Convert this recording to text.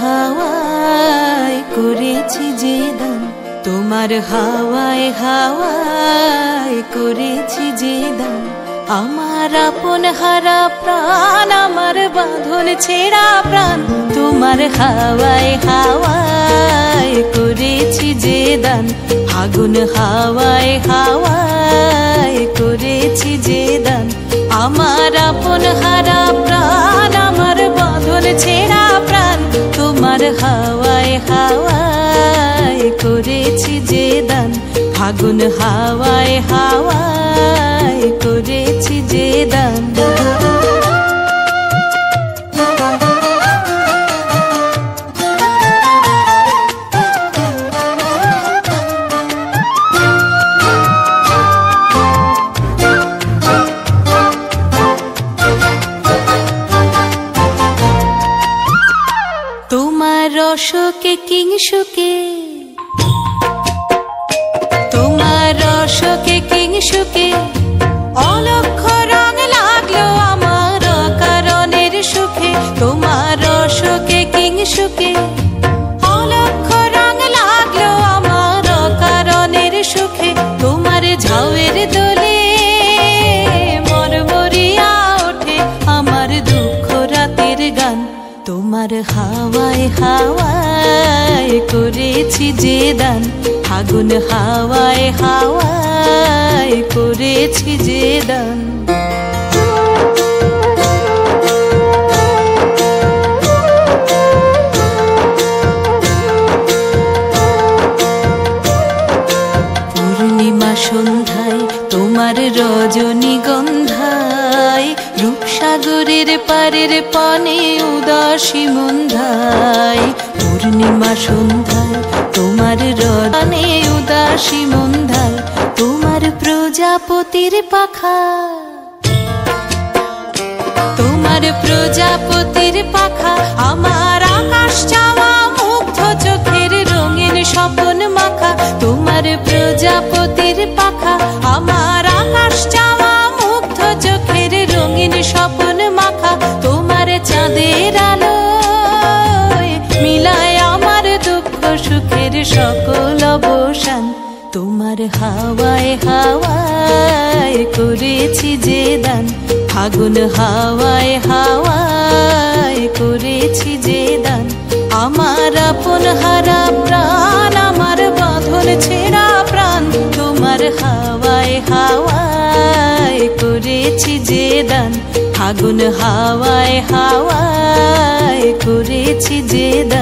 হাওয়ায় করেছি যে দান, তোমার হাওয়ায় হাওয়ায় করেছি যে দান। আমার আপন হারা প্রাণ, আমার বাঁধন ছেঁড়া প্রাণ, তোমার হাওয়ায় হাওয়ায় করেছি যে দান। আগুন হাওয়ায় হাওয়ায় করেছি যে দান। আমার আপন হারা প্রাণ, আমার বাঁধন ছেঁড়া প্রাণ, তোমার হাওয়ায় হাওয়ায় করেছি যে দান। আগুন হাওয়ায় হাওয়ায় করেছি যে দান। তোমার রসকে কিংসুকে, তোমার রসকে কিংসুকে অলক্ষ রং লাগলো আমার কারণের সুখে। তোমার রসকে কিংসুকে অলক্ষ রং লাগলো আমার কারণের সুখে। তোমার ঝাউয়ের দোলে মরমরিয়া ওঠে আমার দুঃখ রাতের গান। তোমার হাওয়ায় হাওয়ায় করেছি যে দান। আগুন হাওয়ায় হাওয়ায় করেছি যে দান। পূর্ণিমা সন্ধ্যায় তোমার রজনীগন্ধায়, রূপসাগরের পারের পানে উদাসী মন্ধায়। পূর্ণিমা সন্ধ্যায় তোমার রজনে উদাসী মন্ধায়, তোমার প্রজাপতির পাখা, তোমার প্রজাপতির পাখা আমার আকাশ চাওয়া মুগ্ধ চোখের রঙিন স্বপন মাখা। তোমার প্রজাপতির পাখা আমার আকাশ চাওয়া মুগ্ধ চোখের রঙিন স্বপন মাখা। তোমার চাঁদের আলো মিলায় আমার দুঃখ সুখের সকল অবসান। তোমার হাওয়ায় হাওয়ায় করেছি যে দান। আগুন হাওয়ায় হাওয়ায় করেছি যে দান। আমার আপন হারা প্রাণ, আমার বাঁধন ছেঁড়া প্রাণ, তোমার হাওয়ায় হাওয়ায় করেছি যে দান। আগুন হাওয়ায় হাওয়ায় করেছি যে দান।